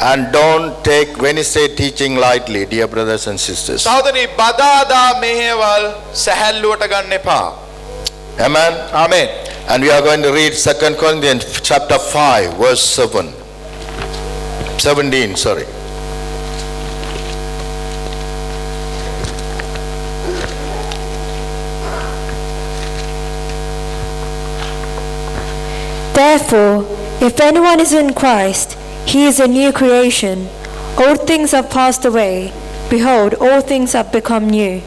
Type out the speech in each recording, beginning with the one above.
And don't take Wednesday teaching lightly, dear brothers and sisters. සහෝදරනි බදාදා මෙහෙවල් සැහැල්ලුවට ගන්න එපා. Amen. ආමේන්. And we are going to read 2 Corinthians chapter 5 verse 17, sorry. Therefore, if anyone is in Christ, he is a new creation. Old things have passed away. Behold, all things have become new.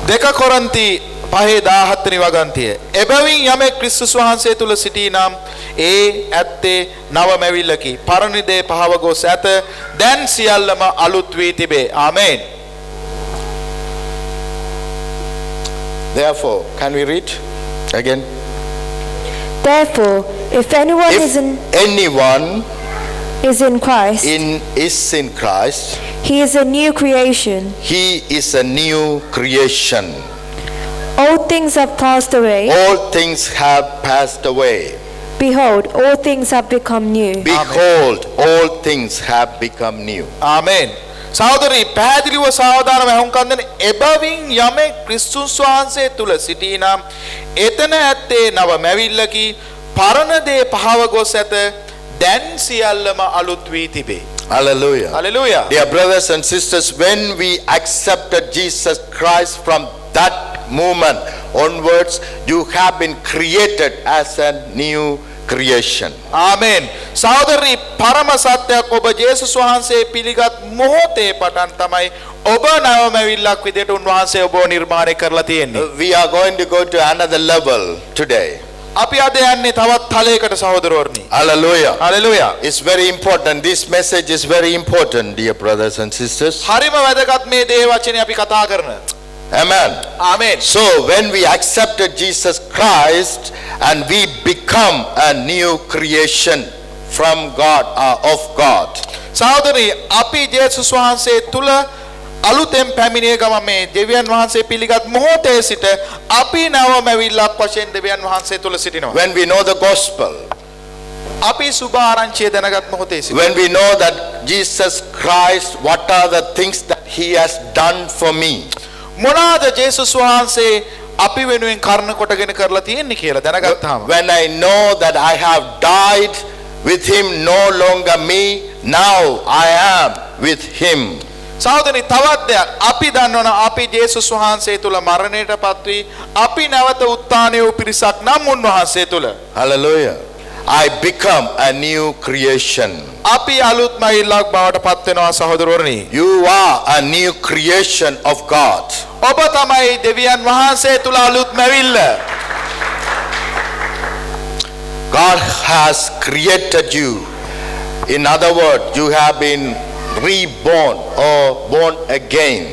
දෙක කොරින්ති 5:17 වෙනි වගන්තිය. එබැවින් යමෙක් ක්‍රිස්තුස් වහන්සේ තුල සිටී නම් ඒ ඇත්තේ නව මැවිල්ලකි. පරණ දේ පහව ගොස් ඇත. දැන් සියල්ලම අලුත් වී තිබේ. ආමේන්. Therefore, can we read again? Therefore, if anyone If is anyone in Christ, is in Christ, he is a new creation. he is a new creation. Old things have passed away. All things have passed away. Behold, all things have become new. Behold, all things have become new. ආමේන්. සහෝදරි පැහැදිලිව සාවධානව වහුම්කම් දෙන්න. එබැවින් යමෙක් ක්‍රිස්තුස් වහන්සේ තුල සිටී නම් එතන ඇත්තේ නව මැවිල්ලකි. පරණ දේ පහව ගොස් ඇත. දැන් සියල්ලම අලුත් වී තිබේ. Hallelujah. Hallelujah. Dear brothers and sisters, when we accepted Jesus Christ, from that moment onwards, you have been created as a new creation. ආමේන්. සහෝදරනි පරම සත්‍යයක් ඔබ ජේසුස් වහන්සේ පිළිගත් මොහොතේ පටන් තමයි ඔබ නවමැවිල්ලක් විදිහට උන්වහන්සේ ඔබව නිර්මාණය කරලා තියෙන්නේ. We are going to go to another level today. අපි අද යන්නේ තවත් තලයකට සහෝදරවරුනි. Hallelujah. Hallelujah. It's very important. This message is very important, dear brothers and sisters. හරිම වැදගත් මේ දේ වචනේ අපි කතා කරන. Amen. ආමේන්. So when we accepted Jesus Christ and we become a new creation from God, of God. සහෝදරනි අපි ජේසුස් වහන්සේ තුල අලුතෙන් පැමිණිය ගම මේ දෙවියන් වහන්සේ පිළිගත් මොහොතේ සිට අපි නවමැවිල්ලක් වශයෙන් දෙවියන් වහන්සේ තුල සිටිනවා. When we know the gospel, අපි සුභ ආරංචිය දැනගත් මොහොතේ සිට when we know that Jesus Christ, what are the things that he has done for me, මොනවාද ජේසුස් වහන්සේ අපි වෙනුවෙන් කර්ණ කොටගෙන කරලා තියෙන්නේ කියලා දැනගත්තාම when I know that I have died with him, no longer me, now I am with him. සහෝදරනි තවත් දෙයක් අපි දන්නවන අපි ජේසුස් වහන්සේ තුල මරණයටපත් වී අපි නැවත උත්ථානය වූ පිරිසක් නම් උන්වහන්සේ තුල Hallelujah. I become a new creation. අපි අලුත් මයිලක් බවට පත් වෙනවා සහෝදරවරුනි. You are a new creation of God. ඔබ තමයි දෙවියන් වහන්සේ තුල අලුත් මැවිල්ල. God has created you. In other words, you have been reborn or born again.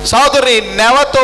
සහෝදරනි නැවත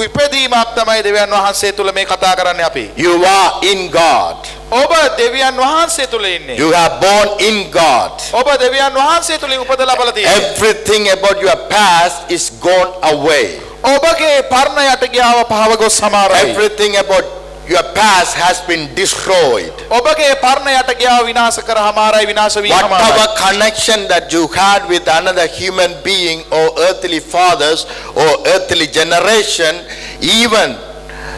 ඉපදීමක් තමයි දෙවියන් වහන්සේ තුල මේ කතා කරන්නේ අපි. You are in God. ඔබ දෙවියන් වහන්සේ තුල ඉන්නේ. You are born in God. ඔබ දෙවියන් වහන්සේ තුලින් උපත ලබලා තියෙනවා. Everything about your past is gone away. ඔබගේ පරණ යට ගියාව පහව ගොස් සමාරයි. Everything about your past has been destroyed. ඔබගේ පරණ යට ගියාව විනාශ කර හමාරයි විනාශ වී හමාරයි. Whatever connection that you had with another human being or earthly fathers or earthly generation, even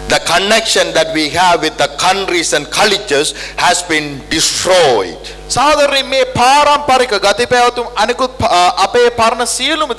the connection that we have with the countries and cultures has been destroyed. සහෝදරනි මේ පාරම්පරික ගති පැවතුම් අනිකුත් අපේ පරණ සියලුම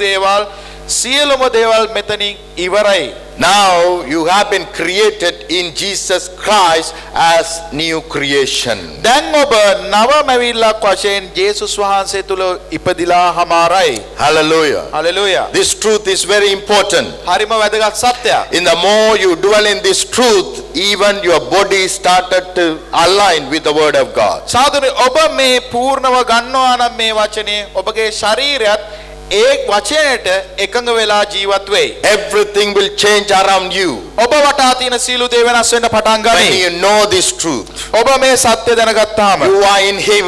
දේවල් මෙතනින් ඉවරයි. Now you have been created in Jesus Christ as new creation. දැන් ඔබ නව මැවිල්ලක් වශයෙන් ජේසුස් වහන්සේ තුල ඉපදිලා හමාරයි. Hallelujah. Hallelujah. This truth is very important. හරිම වැදගත් සත්‍යයක්. In the more you dwell in this truth, even your body started to align with the word of God. සහෝදරනි ඔබ මේ පූර්ණව ගන්නවා නම් මේ වචනේ ඔබගේ ශරීරයත් ඒ වචනයට එකඟ වෙලා ජීවත් වෙයි. Everything will change around you ඔබ වටා තියෙන සීළු දේ වෙනස් වෙන්න පටන් when ගනී. you know this truth. ඔබ මේ සත්‍ය දැනගත්තාම You are in him.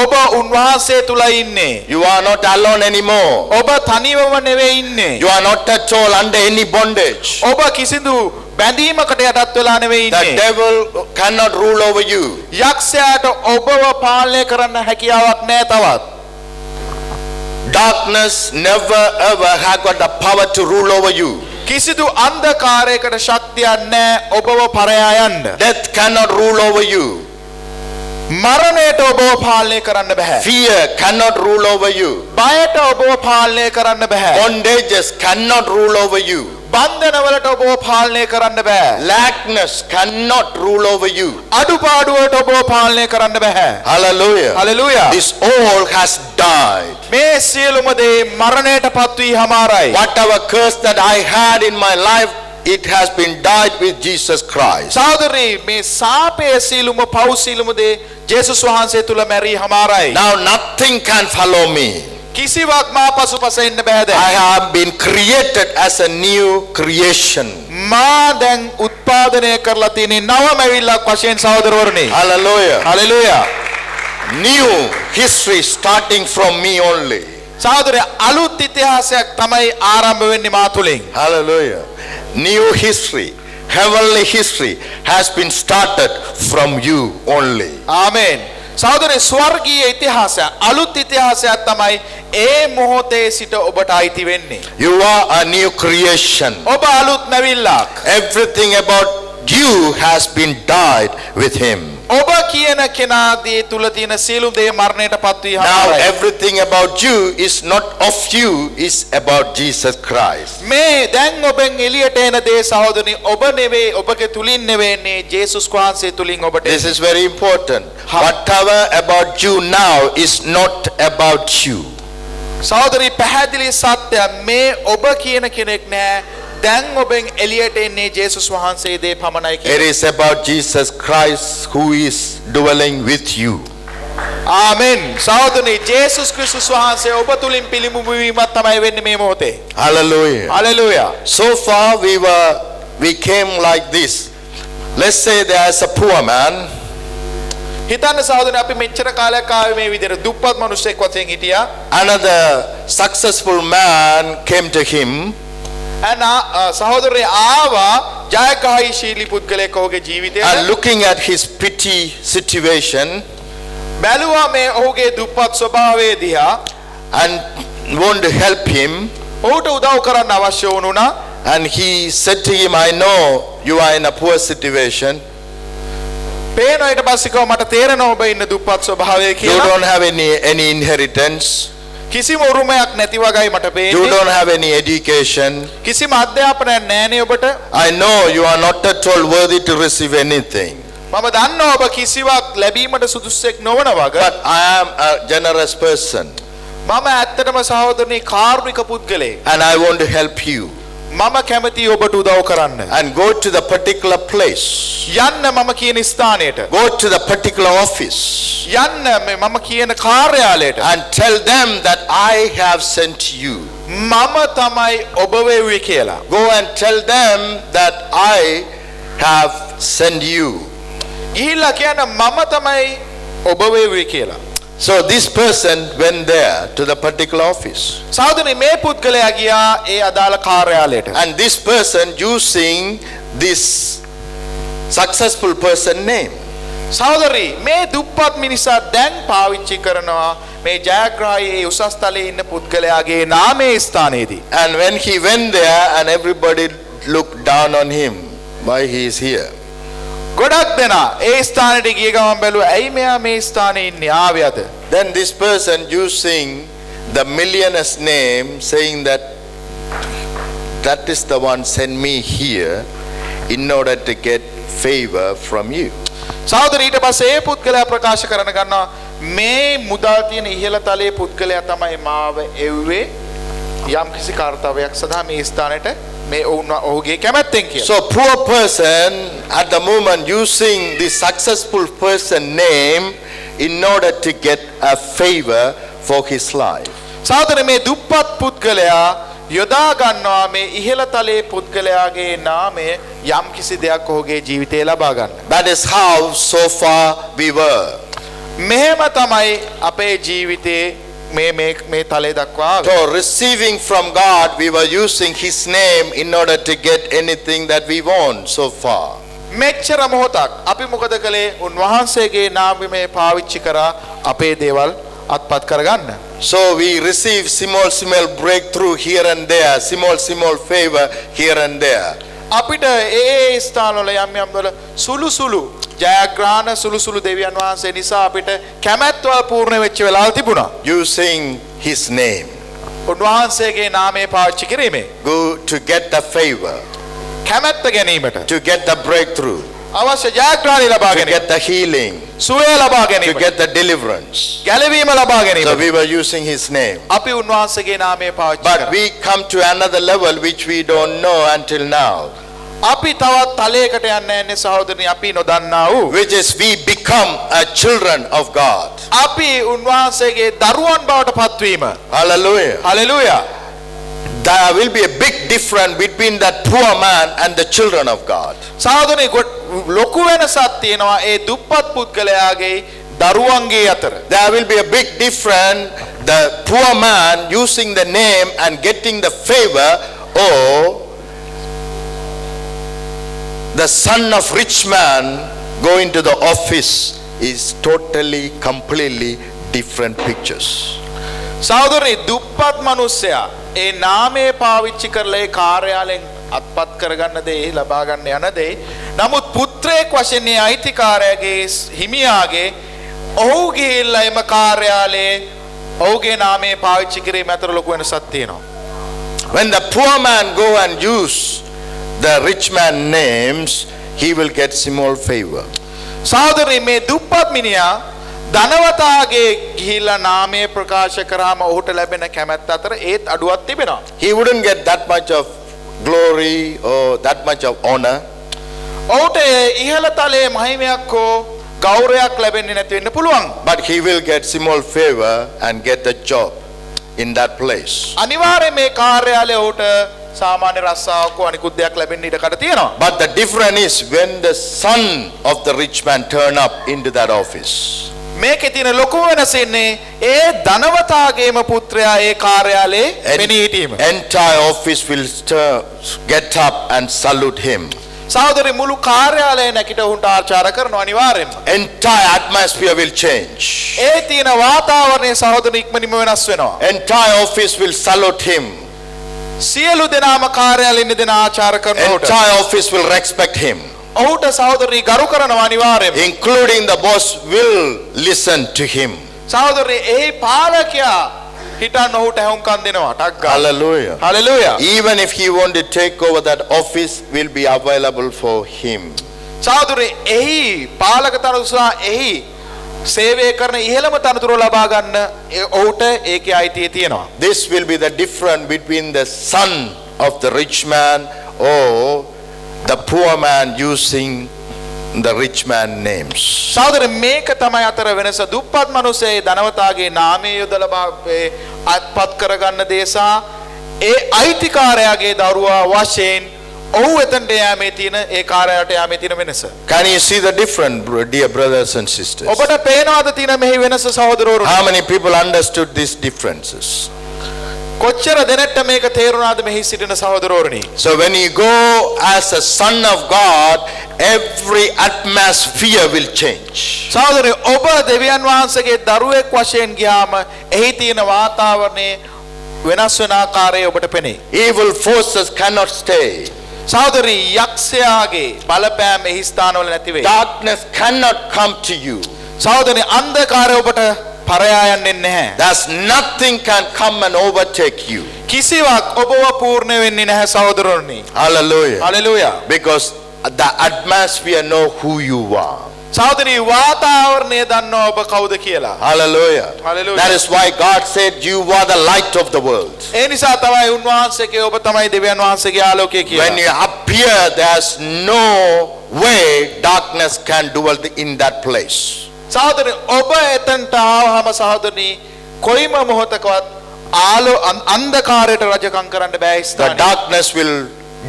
ඔබ උන්වහන්සේ තුල ඉන්නේ. You are not alone anymore. ඔබ තනිවම නෙවෙයි ඉන්නේ. You are not at all under any bondage. ඔබ කිසිදු බැඳීමකට යටත් වෙලා නෙවෙයි The ඉන්නේ. devil cannot rule over you. යක්ෂයාට ඔබව පාලනය කරන්න හැකියාවක් නැහැ තවත්. Darkness never ever had got the power to rule over you. කිසිදු අන්ධකාරයකට ශක්තියක් නැහැ ඔබව පරයා යන්න. Death cannot rule over you. මරණයට ඔබව පාලනය කරන්න බෑ. Fear cannot rule over you. බයට ඔබව පාලනය කරන්න බෑ. Bondages cannot rule over you. බන්ධනවලට ඔබව පාලනය කරන්න බෑ. Lackness cannot rule over you. අඩුපාඩුවට ඔබව පාලනය කරන්න බෑ. Hallelujah. Hallelujah. This all has died. මේ සියලුම දේ මරණයට පත් වී හමාරයි. Whatever curse that I had in my life, it has been died with Jesus Christ. සහෝදරී මේ සාපේ සියලුම පව් සියලුම දේ ජේසුස් වහන්සේ තුල මැරී හමාරයි. Now nothing can follow me. කිසිවක් මා පසුපස එන්න බෑ දැන්. I have been created as a new creation. මා දැන් උත්පාදනය කරලා තියෙන නවමැවිල්ලක් වශයෙන් සහෝදරවරුනි. Hallelujah. Hallelujah. New history starting from me only. සහෝදරයා අලුත් ඉතිහාසයක් තමයි ආරම්භ වෙන්නේ මා තුලින්. Hallelujah. New history, heavenly history has been started from you only. ආමෙන්. සහෝදරේ ස්වර්ගීය ඉතිහාසය අලුත් ඉතිහාසයක් තමයි ඒ මොහොතේ සිට ඔබට අයිති වෙන්නේ. You are a new creation. ඔබ අලුත් නැවිල්ලක්. Everything about you has been died with him. ඔබ කියන කෙනාදී තුල තියෙන සියලු දේ මරණයට පත් වී Now හමාරයි. everything about you is not of you, is about Jesus Christ. මේ දැන් ඔබෙන් එළියට එන දේ සහෝදරනි ඔබ නෙවෙයි ඔබගේ තුලින් නෙවෙන්නේ ජේසුස් වහන්සේ තුලින් ඔබට. This is very important. Whatever about you now is not about you. සහෝදරි පැහැදිලි සත්‍ය මේ ඔබ කියන කෙනෙක් නෑ. දැන් ඔබෙන් එළියට එන්නේ ජේසුස් වහන්සේ දේ පමණයි It කියලා. is about Jesus Christ who is dwelling with you. ආමෙන්. සහෝදරනි ජේසුස් ක්‍රිස්තුස් වහන්සේ ඔබ තුලින් පිළිඹු වීමක් තමයි වෙන්නේ මේ මොහොතේ. Hallelujah. Hallelujah. So far we came like this. Let's say there is a poor man. හිතන්න සහෝදරනි අපි මෙච්චර කාලයක් ආවේ මේ විදිහට දුප්පත් මිනිස්සෙක් වශයෙන් හිටියා. Another successful man came to him. සහෝදරේ ආවා ජයග්‍රහීශීලී පුද්ගලයෙක් ඔහුගේ ජීවිතයට. And looking at his pity situation බැලුවා මේ ඔහුගේ දුප්පත් ස්වභාවය දිහා. and want to help him. ඔහුට උදව් කරන්න අවශ්‍ය වුණා. And he said to him, I know you are in a poor situation. පේනවා ඊට පස්සේ කව මට තේරෙනවා ඔබ ඉන්න දුප්පත් ස්වභාවය You කියලා. don't have any inheritance. කිසිම උරුමයක් නැති වගේයි මට You පේන්නේ. don't have any education. කිසිම අධ්‍යාපනයක් නැහැනේ ඔබට. I know you are not at all worthy to receive anything. මම දන්නවා ඔබ කිසිවක් ලැබීමට සුදුස්සෙක් නොවන වග. But I am a generous person මම ඇත්තටම සහෝදරනි කාරුණික පුද්ගලයෙක්. and I want to help you. මම කැමතියි ඔබට උදව් කරන්න. And go to the particular place. යන්න මම කියන ස්ථානයට. Go to the particular office යන්න මම කියන කාර්යාලයට. and tell them that I have sent you. මම තමයි ඔබ වෙව්වේ කියලා. Go and tell them that I have sent you. ගිහිල්ලා කියන්න මම තමයි ඔබ වෙව්වේ කියලා. So this person went there to the particular office. සහෝදරනි මේ පුද්ගලයා ගියා ඒ අදාළ කාර්යාලයට. And this person using this successful person name. සහෝදරි මේ දුප්පත් මිනිසා දැන් පාවිච්චි කරනවා මේ ජයග්‍රාහී උසස් තලයේ ඉන්න පුද්ගලයාගේ නාමයේ ස්ථානයේදී. And when he went there and everybody looked down on him, why he is here? ගොඩක් දෙනා ඒ ස්ථානෙට ගිය ගමන් බැලුවා ඇයි මෙයා මේ ස්ථානේ ඉන්නේ ආවේ අද. Then this person using the millionaire's name saying that that is the one sent me here in order to get favor from you. සහෝදරී ඊට පස්සේ ඒ පුද්ගලයා ප්‍රකාශ කරන ගන්නවා මේ මුදල් තියෙන ඉහළ තලයේ පුද්ගලයා තමයි මාව එව්වේ යම් කිසි කාර්යයක් සඳහා මේ ස්ථානෙට මේ ඔහුගේ කැමැත්තෙන් කියලා. So poor person at the moment using the successful person name in order to get a favor for his life. සහෝදරී මේ දුප්පත් පුද්ගලයා යොදා ගන්නවා මේ ඉහළ තලයේ පුද්ගලයාගේ නාමය යම් කිසි දෙයක් ඔහුගේ ජීවිතේ ලබා ගන්න. That is how so far we were. මෙහෙම තමයි අපේ ජීවිතේ මේ තලයේ දක්වා ආවේ. So receiving from God, we were using his name in order to get anything that we want so far. මෙච්චර මොහොතක් අපි මොකද කළේ උන්වහන්සේගේ නාමය පාවිච්චි කරා අපේ දේවල් අත්පත් කරගන්න. So we receive small breakthrough here and there, small favor here and there. අපිට ඒ ස්ථානවල යම් යම් වල සුළු සුළු ජයග්‍රහණ සුළු සුළු දෙවියන් වහන්සේ නිසා අපිට කැමැත්ත පූර්ණ වෙච්ච වෙලාවල් තිබුණා. Using his name. උන්වහන්සේගේ නාමය පාවිච්චි කිරීමේ. Go to get the favor, කැමැත්ත ගැනීමට. to get the breakthrough, අවශ්‍ය ජයග්‍රහණය ලබා to ගැනීම. get the healing, සුවය ලබා to ගැනීමට. get the deliverance. ගැලවීම ලබා So ගැනීමට. we were using his name. අපි උන්වහන්සේගේ නාමය පාවිච්චි But කරා. we come to another level which we don't know until now, අපි තවත් තලයකට යන්න යන්නේ සහෝදරනි අපි නොදන්නා වූ. which is we become a children of God. අපි උන්වහන්සේගේ දරුවන් බවට පත්වීම. Hallelujah. Hallelujah. There will be a big difference between that poor man and the children of God. සහෝදරනි ලොකු වෙනසක් තියෙනවා ඒ දුප්පත් පුද්ගලයාගේ දරුවන්ගේ අතර. There will be a big difference, the poor man using the name and getting the favor, or the son of rich man going to the office is totally, completely different pictures. සහෝදරනි දුප්පත් මිනිසයා ඒ නාමය පාවිච්චි කරලා ඒ කාර්යාලයෙන් අත්පත් කරගන්න දේ ලබා ගන්න යන දේ නමුත් පුත්‍රයෙක් වශයෙන් ඒ අයිතිකාරයාගේ හිමියාගේ ඔහු ගිහිල්ලා එම කාර්යාලයේ ඔහුගේ නාමය පාවිච්චි කිරීම අතර ලොකු වෙනසක් තියෙනවා. When the poor man go and use the rich man names, he will get small favor. සහෝදරනි මේ දුප්පත් මිනිහා ධනවතාගේ ගිහිල්ලා නාමය ප්‍රකාශ කරාම ඔහුට ලැබෙන කැමැත්ත අතර ඒත් අඩුවක් තිබෙනවා. He wouldn't get that much of glory or that much of honor. ඔහුට ඉහළ තලයේ මහිමයක් හෝ ගෞරවයක් ලැබෙන්නේ නැති වෙන්න පුළුවන්. But he will get small favor and get a job in that place. අනිවාර්යයෙන් මේ කාර්යාලය ඔහුට සාමාන්‍ය රස්සාවක අනිකුත් දෙයක් ලැබෙන්න ඉඩ කඩ තියෙනවා. But the difference is when the son of the rich man turn up into that office. මේකේ තියෙන ලොකු වෙනස ඉන්නේ ඒ ධනවතාගේම පුත්‍රයා ඒ කාර්යාලයේ පෙනී හිටීම. Entire office will get up and salute him. සහෝදරි මුළු කාර්යාලය නැකිට උන්ට ආචාර කරනවා අනිවාර්යයෙන්ම. Entire atmosphere will change. ඒ තියෙන වාතාවරණය සහෝදරි ඉක්මනින්ම වෙනස් වෙනවා. Entire office will salute him. සියලු දෙනාම කාර්යාලයේ ඉන්න දෙනා ආචාර කරනවා. Entire office will respect him. ඔහුට සහෝදරි ගරු කරනවා අනිවාර්යයෙන්ම. Including the boss will listen to him. සහෝදරි එහි පාලකයා හිටන් ඔහුට හැවුම්කන් දෙනවා. ටක් ගාලා. Hallelujah. Hallelujah. Even if he want to take over that office, will be available for him. සහෝදරි එහි පාලක තනතුර එහි සේවය කරන ඉහළම තනතුර ලබා ගන්න ඔහුට ඒකේ අයිතිය තියෙනවා. This will be the difference between the son of the rich man or the poor man using the rich man names. සහෝදර මේක තමයි අතර වෙනස. දුප්පත් මිනිසේ ධනවතාගේ නාමය යොදලා අත්පත් කරගන්න දේ සහ ඒ අයිතිකාරයාගේ දරුවා වශයෙන් ඔහු එතනට යෑමේ තියෙන ඒ කාර්යයට යෑමේ තියෙන වෙනස. Can you see the difference, dear brothers and sisters? ඔබට පේනවද තියෙන මෙහි වෙනස සහෝදරවරු? How many people understood these differences? කොච්චර දෙනෙක්ට මේක තේරුණාද මෙහි සිටින සහෝදරවරුනි? So when you go as a son of God, every atmosphere will change. සහෝදරයෝ ඔබ දෙවියන් වහන්සේගේ දරුවෙක් වශයෙන් ගියාම එහි තියෙන වාතාවරණය වෙනස් වෙන ආකාරය ඔබට පෙනේ. Evil forces cannot stay. සහෝදරි යක්ෂයාගේ බලපෑම එහි ස්ථානවල නැති වෙයි. Darkness cannot come to you. සහෝදරනි අන්ධකාරය ඔබට පරයා යන්නේ නැහැ. There's nothing can come and overtake you. කිසිවක් ඔබව පූර්ණ වෙන්නේ නැහැ සහෝදරනි. Hallelujah. Hallelujah. Because the atmosphere know who you are. සහෝදරි වාතාවරණය දන්නවා ඔබ කවුද කියලා. Hallelujah. Hallelujah. That is why God said you are the light of the world. ඒ නිසා තමයි උන්වහන්සේගේ ඔබ තමයි දෙවියන් වහන්සේගේ ආලෝකය කියලා. When you appear, there's no way darkness can dwell in that place. සහෝදරනි ඔබ එතනට ආවම සහෝදරනි කොයිම මොහොතකවත් අන්ධකාරයට රජකම් කරන්න බෑ The ස්ථානය. darkness will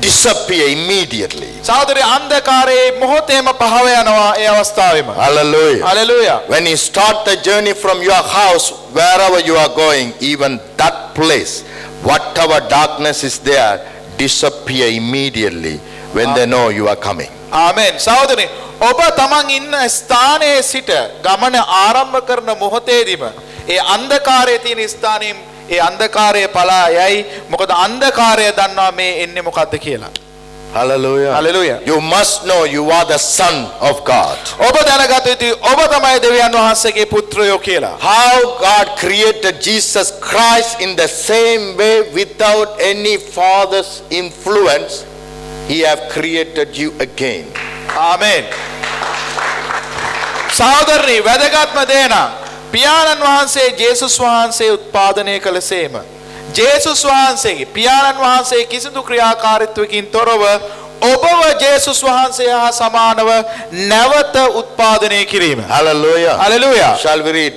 disappear immediately. සහෝදරි අන්ධකාරයේ මොහොතේම පහව යනවා ඒ අවස්ථාවෙම. Hallelujah. Hallelujah. When you start the journey from your house, wherever you are going, even that place, whatever darkness is there, disappear immediately when they know you are coming. ආමෙන්. සහෝදරනි ඔබ තමන් ඉන්න ස්ථානයේ සිට ගමන ආරම්භ කරන මොහොතේදීම ඒ අන්ධකාරයේ තියෙන ස්ථානෙන් ඒ අන්ධකාරය පලා යයි. මොකද අන්ධකාරය දන්නවා මේ එන්නේ මොකද්ද කියලා. Hallelujah. Hallelujah. You must know you are the son of God. ඔබ දැනගත යුතුයි ඔබ තමයි දෙවියන් වහන්සේගේ පුත්‍රයෝ කියලා. How God created Jesus Christ in the same way without any father's influence, he have created you again. ආමෙන්. සහෝදරනි වැදගත්ම දේ නම් පියාණන් වහන්සේ ජේසුස් වහන්සේ උත්පාදනය කළසේම ජේසුස් වහන්සේගේ පියාණන් වහන්සේ කිසිදු ක්‍රියාකාරීත්වකින් තොරව ඔබව ජේසුස් වහන්සේ හා සමානව නැවත උත්පාදනය කිරීම. Hallelujah. Hallelujah. Shall we read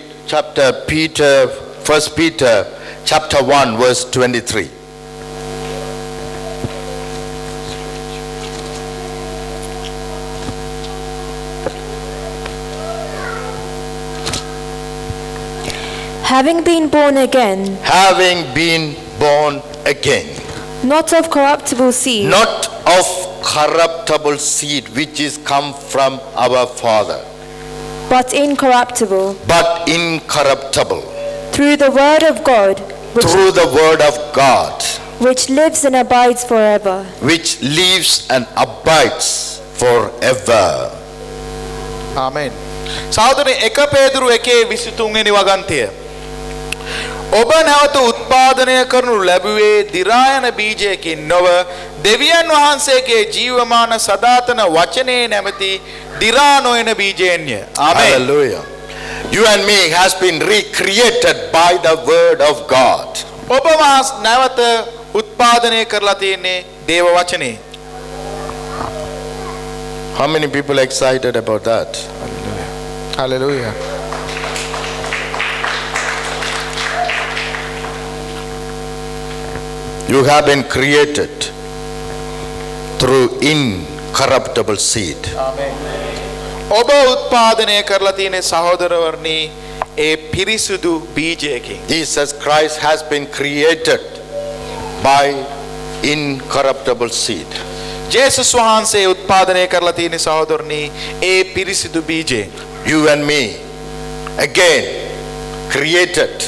First Peter chapter 1 verse 23. Having been born again, Having been born again, not of corruptible seed, not of corruptible seed which is come from our father, but incorruptible, but incorruptible, through the word of God, through the word of God, which lives and abides forever. which lives and abides forever. ආමෙන්. සහෝදරනි 1 පේදුරු 1:23 වෙනි වගන්තිය. ඔබ නැවත උත්පාදනය කරනු ලැබුවේ දි รา යන බීජයකින් නොව දෙවියන් වහන්සේගේ ජීවමාන සදාතන වචනේ නැමැති දි รา නොයන බීජයෙන්ය. ආමෙන්. Hallelujah. You and me has been recreated by the word of God. ඔබ මාස් නැවත උත්පාදනය කරලා තියෙන්නේ දේව වචනේ. How many people are excited about that? Hallelujah. You have been created through incorruptible seed. ඔබ උත්පාදනය කරලා තියෙන සහෝදරවර්ණී ඒ පිරිසුදු බීජයකින්. Jesus Christ has been created by incorruptible seed. ජේසුස් වහන්සේ උත්පාදනය කරලා තියෙන සහෝදරණී ඒ පිරිසිදු බීජයෙන්. You and me again created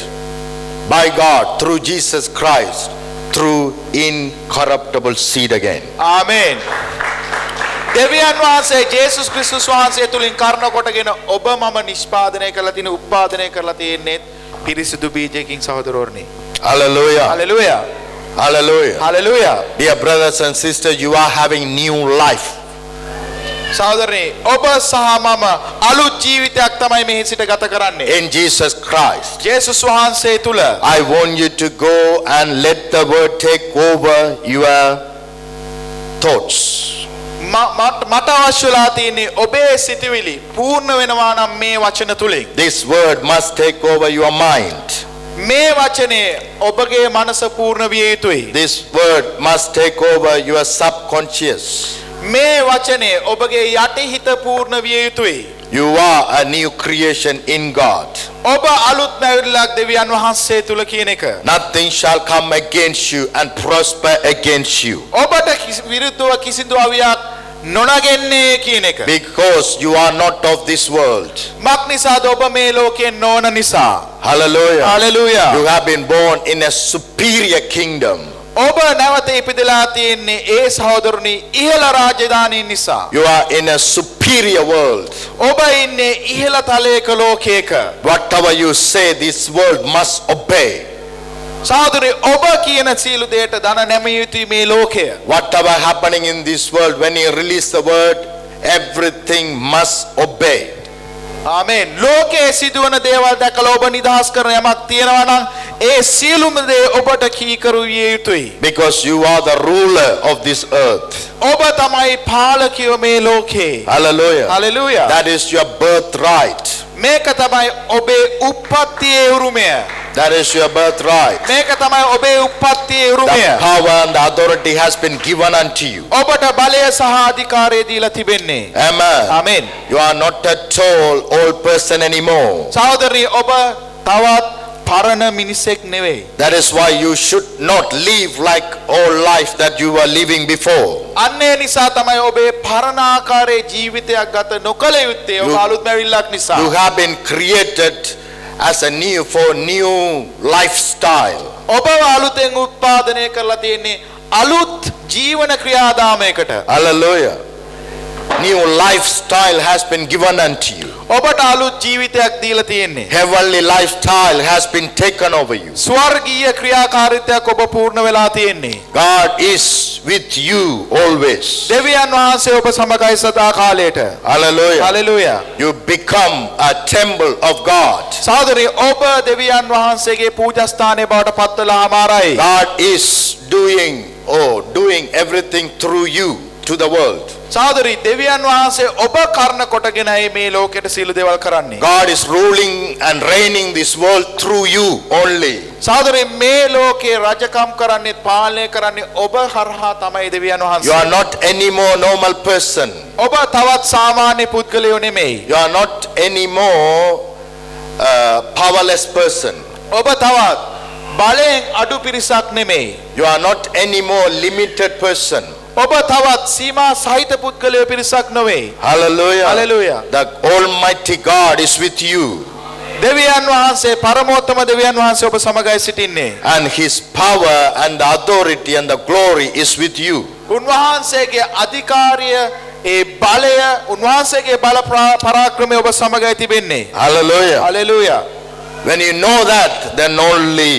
by God through Jesus Christ through incorruptible seed again. ආමෙන්. දෙවියන් වහන්සේ ජේසුස් ක්‍රිස්තුස් වහන්සේ තුලින් කර්ණ කොටගෙන ඔබ මම නිෂ්පාදනය කරලා තියෙන උත්පාදනය කරලා තියෙන්නේ පිරිසිදු බීජයකින් සහෝදරවර්ණී. Hallelujah. Hallelujah. Hallelujah. Hallelujah. Dear brothers and sisters, you are having new life. සහෝදරනි ඔබ සහ මම අලුත් ජීවිතයක් තමයි මේ සිට ගත කරන්නේ. In Jesus Christ. ජේසුස් වහන්සේ තුල. I want you to go and let the word take over your thoughts. මට අවශ්‍ය වෙලා තියෙන්නේ ඔබේ සිතුවිලි පූර්ණ වෙනවා නම් මේ වචන තුලින්. This word must take over your mind. මේ වචනේ ඔබගේ මනස පූර්ණ විය යුතුයි. This word must take over your subconscious. මේ වචනේ ඔබගේ යටිහිත පූර්ණ විය යුතුයි. You are a new creation in God. ඔබ අලුත් නැවිලක් දෙවියන් වහන්සේ තුල කියන එක. Nothing shall come against you and prosper against you. ඔබට විරුද්ධව කිසිදු අවියක් නොනගන්නේ කියන එක. Because you are not of this world. මක් නිසාද ඔබ මේ ලෝකයෙන් නොවන නිසා. Hallelujah. Hallelujah. You have been born in a superior kingdom. ඔබ නැවත ඉපදලා තියෙන්නේ ඒ සහෝදරනි ඉහළ රාජධානිය නිසා. You are in a superior world. ඔබ ඉන්නේ ඉහළ තලයක ලෝකයක. Whatever you say, this world must obey. සහෝදරනි ඔබ කියන සියලු දේට දන නැමිය යුතුයි මේ ලෝකය. Whatever happening in this world, when you release the word, everything must obey. ආමෙන්. ලෝකයේ සිදුවන දේවල් දැකලා ඔබ නිදහස් කරන යමක් තියෙනවා නම් ඒ සියලුම දේ ඔබට කීකරු විය යුතුයි. Because you are the ruler of this earth. ඔබ තමයි පාලකයෝ මේ ලෝකේ. Hallelujah. Hallelujah. That is your birthright. මේක තමයි ඔබේ උප්පත්තියේ උරුමය. That is your birthright. මේක තමයි ඔබේ උප්පත්තියේ The උරුමය. power and the authority has been given unto you. ඔබට බලය සහ අධිකාරය දීලා තිබෙන්නේ. Amen. Amen. You are not a tall old person anymore. සහෝදරී ඔබ තවත් පරණ මිනිසෙක් නෙවෙයි. That is why you should not live like old life that you were living before. අන්නේ නිසා තමයි ඔබේ පරණ ආකාරයේ ජීවිතයක් ගත නොකළ යුත්තේ. ඔබ අලුත් මැවිල්ලක් නිසා. You have been created as a new lifestyle. ඔබව අලුතෙන් උත්පාදනය කරලා තියෙන්නේ අලුත් ජීවන ක්‍රියාදාමයකට. Hallelujah. New lifestyle has been given unto you. ඔබට අලුත් ජීවිතයක් දීලා තියෙන්නේ. Heavenly lifestyle has been taken over you. ස්වර්ගීය ක්‍රියාකාරීත්වයක් ඔබ පූර්ණ වෙලා තියෙන්නේ. God is with you always. දෙවියන් වහන්සේ ඔබ සමගයි සදා කාලයට. Hallelujah. Hallelujah. You become a temple of God. සහෝදරනි ඔබ දෙවියන් වහන්සේගේ පූජාස්ථානයේ බවට පත් වෙලා ආමාරයි. God is doing everything through you to the world. සහෝදරි දෙවියන් වහන්සේ ඔබ කරන කොටගෙනයි මේ ලෝකෙට සියලු දේවල් කරන්නේ. God is ruling and reigning this world through you only. සහෝදරි මේ ලෝකේ රජකම් කරන්නේ පාලනය කරන්නේ ඔබ හරහා තමයි දෙවියන් You වහන්සේ. are not anymore normal person. ඔබ තවත් සාමාන්‍ය පුද්ගලයෝ නෙමෙයි. You are not anymore powerless person. ඔබ තවත් බලෙන් අඩු පිරිසක් නෙමෙයි. You are not anymore limited person. ඔබ තවත් සීමා සහිත පුද්ගලයෝ පිරිසක් නොවේ. Hallelujah. Hallelujah. The Almighty God is with you. දෙවියන් වහන්සේ පරමෝත්තම දෙවියන් වහන්සේ ඔබ සමගයි සිටින්නේ. And his power and the authority and the glory is with you. උන්වහන්සේගේ අධිකාරිය ඒ බලය උන්වහන්සේගේ බල පරාක්‍රමය ඔබ සමගයි තිබෙන්නේ. Hallelujah. Hallelujah. When you know that, then only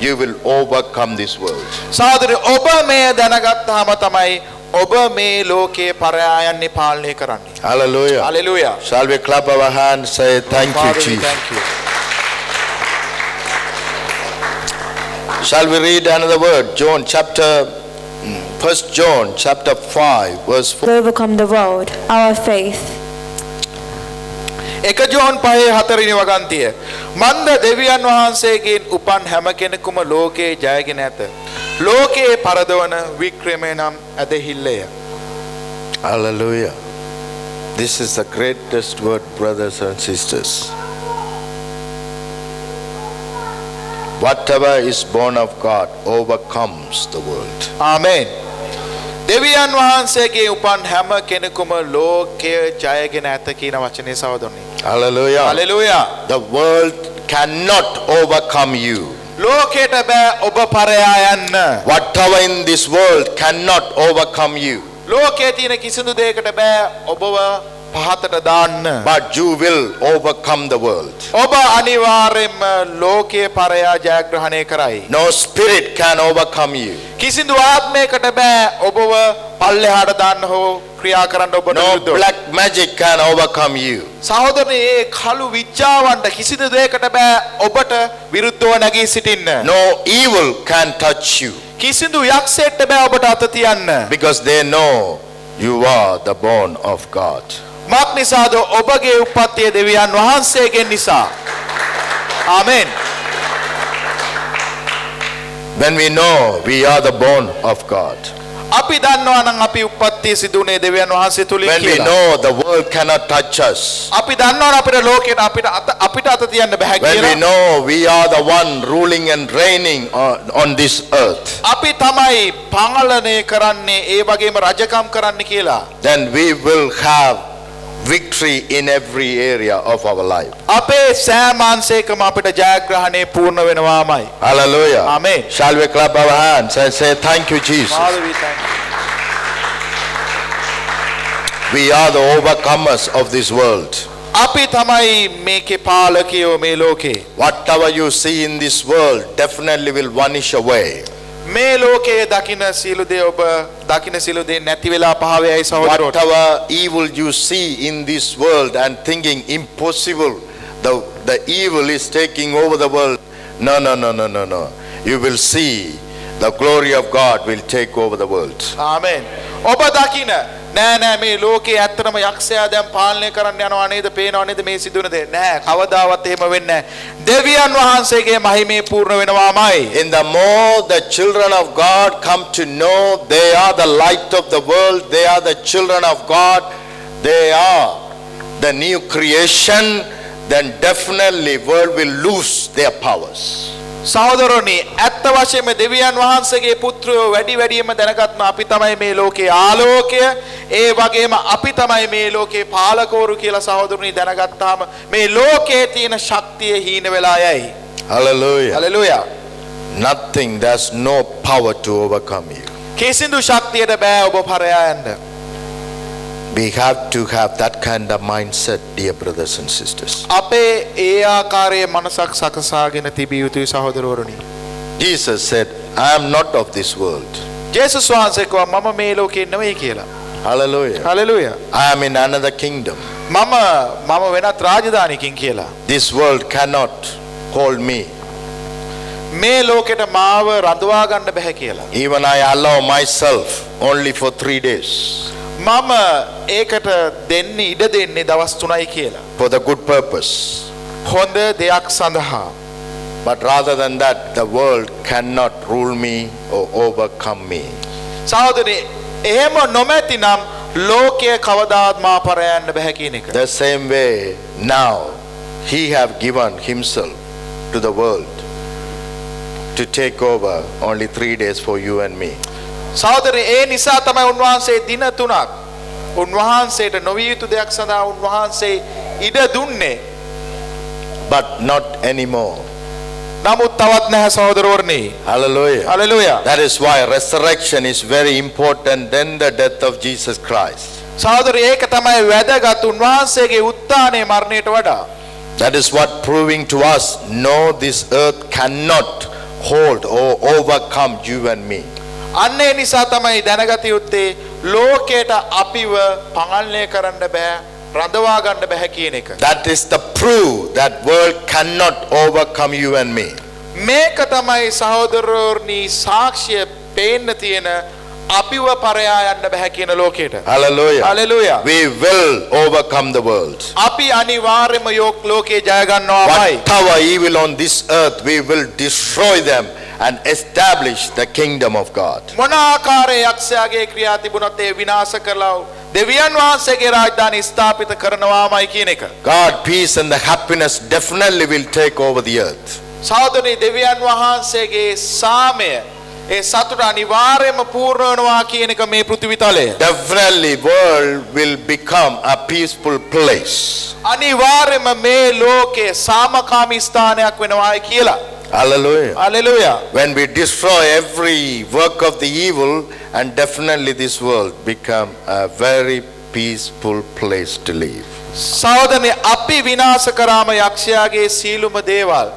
you will overcome this world. සහෝදරනි ඔබ මේ දැනගත්තාම තමයි ඔබ මේ ලෝකේ පරයායන්නේ පාලනය කරන්නේ. Hallelujah. Hallelujah. Shall we clap our hands, say thank you, Father, we Jesus. thank you. Shall we read another word? First John chapter 5 verse 4. To overcome the world, our faith. එක John 5:4 වගන්තිය. මන්ද දෙවියන් වහන්සේගෙන් උපන් හැම කෙනෙකුම ලෝකේ ජයගෙන ඇත. ලෝකේ පරදවන වික්‍රමය නම් ඇදහිල්ලය. Hallelujah. This is the greatest word, brothers and sisters. Whatever is born of God overcomes the world. ආමේන්. දෙවියන් වහන්සේගේ උපන් හැම කෙනෙකුම ලෝකය ජයගෙන ඇත කියන වචනේ සහෝදරනි. Hallelujah. Hallelujah. The world cannot overcome you. ලෝකයට බෑ ඔබ පරයා යන්න. Whatever in this world cannot overcome you. ලෝකයේ තියෙන කිසිදු දෙයකට බෑ ඔබව පහතට දාන්න. But you will overcome the world. ඔබ අනිවාර්යයෙන්ම ලෝකයේ පරයා ජයග්‍රහණය කරයි. No spirit can overcome you. කිසිදු ආත්මයකට බෑ ඔබව පල්ලෙහාට දාන්න හෝ ක්‍රියා කරන්න ඔබට No විරුද්ධව. black magic can overcome you. සහෝදරනි ඒ කළු විද්‍යාවන්ට කිසිදු දෙයකට බෑ ඔබට විරුද්ධව නැගී සිටින්න. No evil can touch you. කිසිදු යක්ෂයෙක්ට බෑ ඔබට අත තියන්න. Because they know you are the born of God. මක් නිසාද ඔබගේ උප්පත්තිය දෙවියන් වහන්සේගෙන් නිසා. ආමෙන්. When we know we are the born of God. අපි දන්නවා නම් අපි උප්පත්තිය සිදුුනේ දෙවියන් වහන්සේ තුලින් When we කියලා. know the world cannot touch us. අපි දන්නවා නම් අපිට ලෝකෙට අපිට අත තියන්න බෑ When we කියලා. know we are the one ruling and reigning on this earth. අපි තමයි පාලනය කරන්නේ ඒ වගේම රජකම් කරන්න කියලා. Then we will have victory in every area of our life. අපේ සෑම අංශයකම අපිට ජයග්‍රහණය පූර්ණ වෙනවාමයි. Hallelujah. Amen. Shall we clap our hands and say thank you, Jesus? Father, we thank you. We are the overcomers of this world. අපි තමයි මේකේ පාලකයෝ මේ ලෝකේ. Whatever you see in this world definitely will vanish away. මේ ලෝකයේ දකින සියලු දේ ඔබ දකින සියලු දේ නැති වෙලා පහවෙයි සහෝදරයෝ. Whatever evil you see in this world and thinking impossible, the evil is taking over the world. No. You will see the glory of God will take over the world. ආමෙන්. ඔබ දකින නෑ මේ ලෝකේ ඇත්තටම යක්ෂයා දැන් පාලනය කරන්න යනවා නේද පේනව නේද මේ සිදුවන දේ නෑ කවදාවත් එහෙම වෙන්නේ නෑ. දෙවියන් වහන්සේගේ මහිමේ පූර්ණ වෙනවාමයි. In the more the children of God come to know they are the light of the world, they are the children of God, they are the new creation, then definitely world will lose their powers. සහෝදරනි ඇත්ත වශයෙන්ම දෙවියන් වහන්සේගේ පුත්‍රයෝ වැඩි වැඩියෙන්ම දැනගත්ම අපි තමයි මේ ලෝකේ ආලෝකය. ඒ වගේම අපි තමයි මේ ලෝකේ පාලකවරු කියලා සහෝදරනි දැනගත්තාම මේ ලෝකයේ තියෙන ශක්තිය හීන වෙලා යයි. Hallelujah. Hallelujah. Nothing, there's no power to overcome you. කිසිදු ශක්තියට බෑ ඔබ පරයා යන්න. We have to have that kind of mindset, dear brothers and sisters. අපේ ඒ ආකාරයේ මනසක් සකසාගෙන තිබිය යුතුයි සහෝදරවරුනි. Jesus said, I am not of this world. ජේසුස් වහන්සේ කිව්වා මම මේ ලෝකේ නෙවෙයි කියලා. Hallelujah. Hallelujah. I am in another kingdom. මම වෙනත් රාජධානියකින් කියලා. This world cannot hold me. මේ ලෝකෙට මාව රඳවා ගන්න බෑ කියලා. Even I allow myself only for 3 days මම ඒකට දෙන්නේ ඉඩ දෙන්නේ දවස් 3යි කියලා. for the good purpose. හොඳ දෙයක් සඳහා. But rather than that, the world cannot rule me or overcome me. සහෝදරනි එහෙම නොමැතිනම් ලෝකයේ කවදාත් මා පරයන්න බෑ කියන එක. The same way now he have given himself to the world to take over only 3 days for you and me. සහෝදරනි ඒ නිසා තමයි උන්වහන්සේ දින 3ක් උන්වහන්සේට නොවිය යුතු දෙයක් සඳහා උන්වහන්සේ ඉඩ දුන්නේ. But not anymore. නමුත් තවත් නැහැ සහෝදරවරුනි. Hallelujah. Hallelujah. That is why resurrection is very important than the death of Jesus Christ. සහෝදරය ඒක තමයි වැදගත් උන්වහන්සේගේ උත්ථානයේ මරණයට වඩා. That is what proving to us, no, this earth cannot hold or overcome you and me. අන්න ඒ නිසා තමයි දැනගත යුත්තේ ලෝකයට අපිව පාලනය කරන්න බෑ රඳවා ගන්න බෑ කියන එක. That is the proof that world cannot overcome you and me. මේක තමයි සහෝදරවරුනි සාක්ෂිය පේන්න තියෙන අපිව පරයා යන්න බෑ කියන ලෝකයට. Hallelujah. Hallelujah. We will overcome the world. අපි අනිවාර්යයෙන්ම ලෝකේ ජය ගන්නවාමයි. Whatever evil on this earth, we will destroy them and establish the kingdom of God. මොන ආකාරයේ යක්ෂයාගේ ක්‍රියා තිබුණත් ඒ විනාශ කරලා දෙවියන් වහන්සේගේ රාජධානි ස්ථාපිත කරනවාමයි කියන එක. God, peace and the happiness definitely will take over the earth. සහෝදරනි දෙවියන් වහන්සේගේ සාමය ඒ සතුට අනිවාර්යයෙන්ම පූර්ණ වෙනවා කියන එක මේ පෘථිවි තලය. Definitely world will become a peaceful place. අනිවාර්යයෙන්ම මේ ලෝකේ සාමකාමී ස්ථානයක් වෙනවායි කියලා. Hallelujah. Hallelujah. When we destroy every work of the evil, and definitely this world become a very peaceful place to live. සහෝදරනි අපි විනාශ කරාම යක්ෂයාගේ සීලුම දේවල්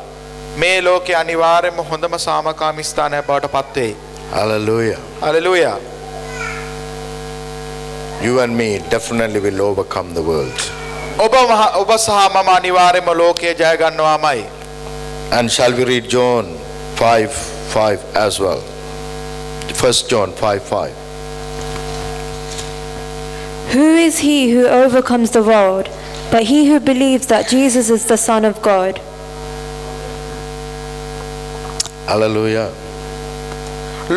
මේ ලෝකේ අනිවාර්යයෙන්ම හොඳම සාමකාමී ස්ථානයක් බවට පත් වෙයි. Hallelujah. Hallelujah. You and me definitely will overcome the world. ඔබ සහ මම අනිවාර්යයෙන්ම ලෝකේ ජය ගන්නවාමයි. And shall we read John 5:5 as well? 1 John 5:5. Who is he who overcomes the world, but he who believes that Jesus is the Son of God? Hallelujah.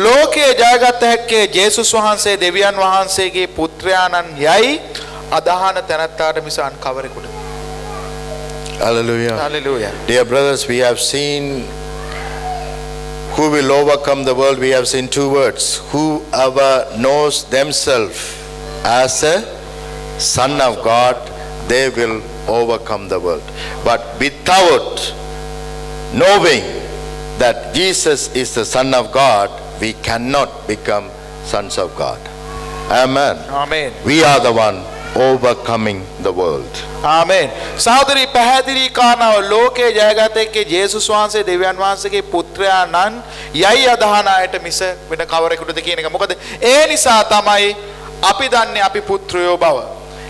ලෝකයේ ජයගත හැක්කේ ජේසුස් වහන්සේ දෙවියන් වහන්සේගේ පුත්‍රයාණන් යයි අදහන තැනැත්තාට මිස අන් කවරෙකුට. Hallelujah. Hallelujah. Dear brothers, we have seen who will overcome the world. We have seen 2 words. Whoever knows themselves as a son of God, they will overcome the world. But without knowing that Jesus is the Son of God, we cannot become sons of God. Amen. Amen. We are the one overcoming the world. ආමෙන්. සහෝදරි පැහැදිලි කාරණාව ලෝකයේ ජයගතකේ ජේසුස් වහන්සේ දෙවියන් වහන්සේගේ පුත්‍රයාණන් යයි අදහන අයට මිස වෙන කවරෙකුටද කියන එක. මොකද ඒ නිසා තමයි අපි දන්නේ අපි පුත්‍රයෝ බව.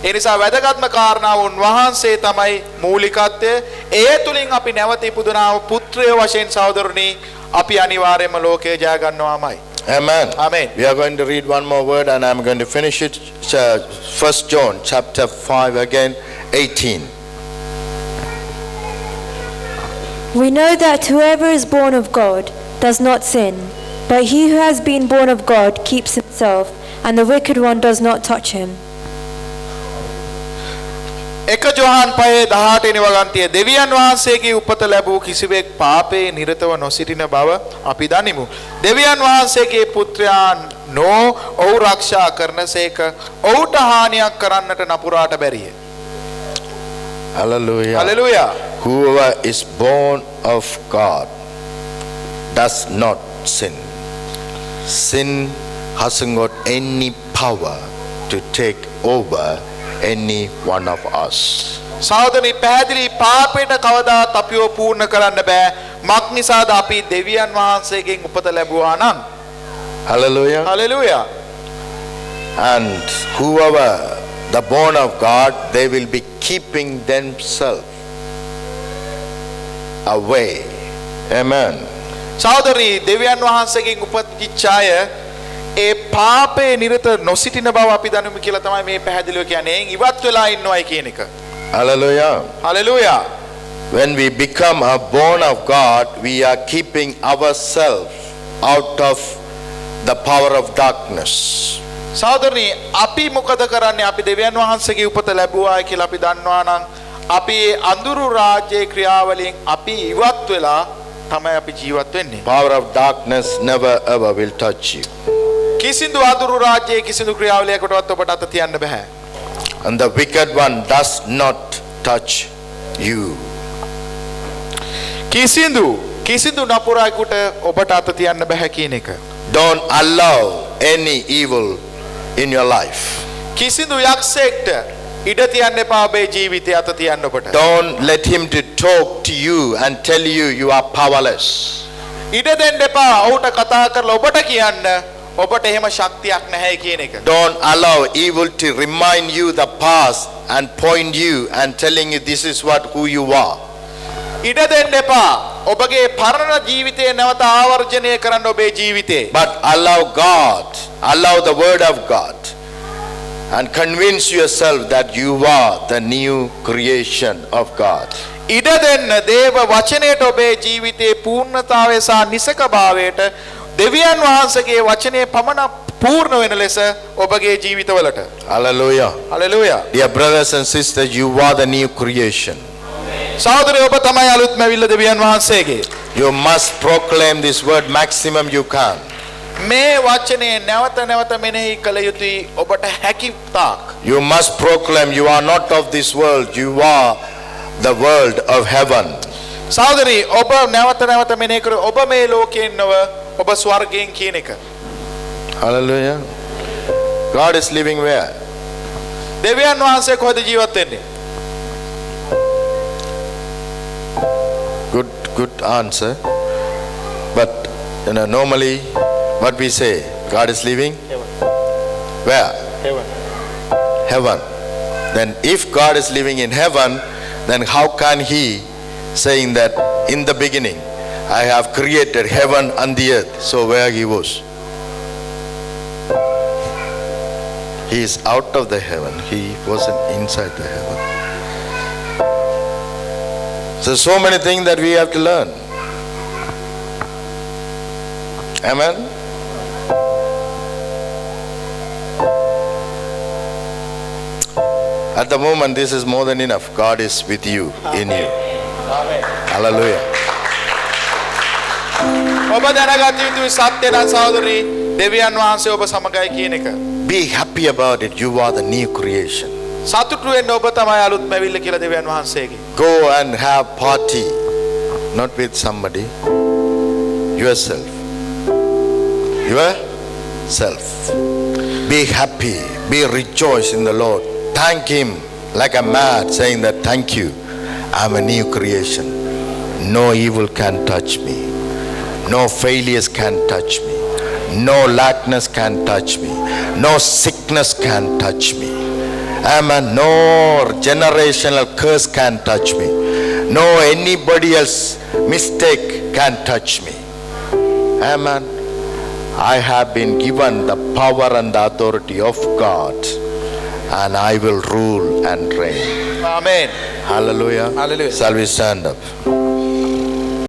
ඒ නිසා වැදගත්ම කාරණාව උන්වහන්සේ තමයි මූලිකත්වය. ඒ තුලින් අපි නැවත ඉපදුනාව පුත්‍රයෝ වශයෙන් සහෝදරනි අපි අනිවාර්යයෙන්ම ලෝකයේ ජය ගන්නවාමයි. Amen. Amen. We are going to read one more word and I'm going to finish it. 1 John chapter 5 again, 18. We know that whoever is born of God does not sin, but he who has been born of God keeps himself, and the wicked one does not touch him. එක ජොහාන් 5:18 වෙනි වගන්තිය දෙවියන් වහන්සේගේ උපත ලැබූ කිසිවෙක් පාපේ නිරතව නොසිටින බව අපි දනිමු. දෙවියන් වහන්සේගේ පුත්‍රයාන් නෝ ඔහු ආරක්ෂා කරනසේක ඔහුට හානියක් කරන්නට නපුරාට බැරිය. Hallelujah. Hallelujah. Whoever is born of God does not sin. Sin hasn't got any power to take over any one of us. සහෝදරනි පැහැදිලි පාපයට කවදාත් අපිව පූර්ණ කරන්න බෑ. මක් නිසාද අපි දෙවියන් වහන්සේගෙන් උපත ලැබුවා නම්. Hallelujah. Hallelujah. And whoever the born of God, they will be keeping themselves away. Amen. සහෝදරි දෙවියන් වහන්සේගෙන් උපදිච්ච අය ඒ පාපේ නිරත නොසිටින බව අපි දනිමු කියලා තමයි මේ පැහැදිලිව කියන්නේ. එයින් ඉවත් වෙලා ඉන්නවයි කියන එක. Hallelujah. Hallelujah. When we become a born of God, we are keeping ourselves out of the power of darkness. සහෝදරනි අපි මොකද කරන්නේ? අපි දෙවියන් වහන්සේගේ උපත ලැබුවායි කියලා අපි දන්නවා නම් අපි අඳුරු රාජ්‍යයේ ක්‍රියාවලින් අපි ඉවත් වෙලා තමයි අපි ජීවත් වෙන්නේ. Power of darkness never ever will touch you. කිසිදු අඳුරු රාජ්‍යයේ කිසිදු ක්‍රියාවලියකටවත් ඔබට අත තියන්න බෑ. And the wicked one does not touch you. කිසිදු නපුරායකට ඔබට අත තියන්න බෑ කියන එක. Don't allow any evil in your life. කිසිදු යක්ෂයෙක්ට ඉඩ තියන්න එපා ඔබේ ජීවිතය අත තියන්න ඔබට. Don't let him to talk to you and tell you you are powerless. ඉඩ දෙන්න එපා ඔහුට කතා කරලා ඔබට කියන්න ඔබට එහෙම ශක්තියක් නැහැ කියන එක. Don't allow evil to remind you the past and point you and telling you this is who you are. ඉඩ දෙන්න එපා ඔබගේ පරණ ජීවිතය නැවත ආවර්ජනය කරන්න ඔබේ ජීවිතේ. But allow the word of God and convince yourself that you are the new creation of God. ඉඩ දෙන්න දේව වචනයට ඔබේ ජීවිතේ පූර්ණතාවය සහ නිසකභාවයට දෙවියන් වහන්සේගේ වචනේ පමණ පූර්ණ වෙන ලෙස ඔබගේ ජීවිතවලට. Hallelujah. Hallelujah. Dear brothers and sisters, you are the new creation. සහෝදරයෝ ඔබ තමයි අලුත්ම ඇවිල්ලා දෙවියන් වහන්සේගේ. You must proclaim this word maximum you can. මේ වචනේ නැවත නැවත මෙනෙහි කළ යුතුයි ඔබට හැකි තාක්. You must proclaim you are not of this world, you are the world of heaven. සහෝදරි ඔබ නැවත නැවත මෙනෙහි කර ඔබ මේ ලෝකයෙන් නොව ඔබ ස්වර්ගයෙන් කියන එක. Hallelujah. God is living where? දෙවියන් වහන්සේ කොහෙද ජීවත් වෙන්නේ? Good answer. But normally what we say, God is living where? Heaven. Then if God is living in heaven, then how can he saying that in the beginning I have created heaven and the earth? So where he was? He is out of the heaven. He wasn't inside the heaven. So many things that we have to learn. Amen. At the moment, this is more than enough. God is with you, in you. Amen. Hallelujah. ඔබ දැනගත යුතුයි සත්‍ය නම් සහෝදරි දෙවියන් වහන්සේ ඔබ සමගයි කියන එක. Be happy about it. You are the new creation. සතුටු වෙන්න ඔබ තමයි අලුත්ම ඇවිල්ලා කියලා දෙවියන් වහන්සේගේ. Go and have party, not with somebody. Yourself. Yourself. Be happy. Be rejoice in the Lord. Thank him like a mad, saying that thank you. I'm a new creation. No evil can touch me. No failures can touch me. No lackness can touch me. No sickness can touch me. Amen. No generational curse can touch me. No anybody else mistake can touch me. Amen. I have been given the power and the authority of God, and I will rule and reign. Amen. Hallelujah. Hallelujah. Shall we stand up?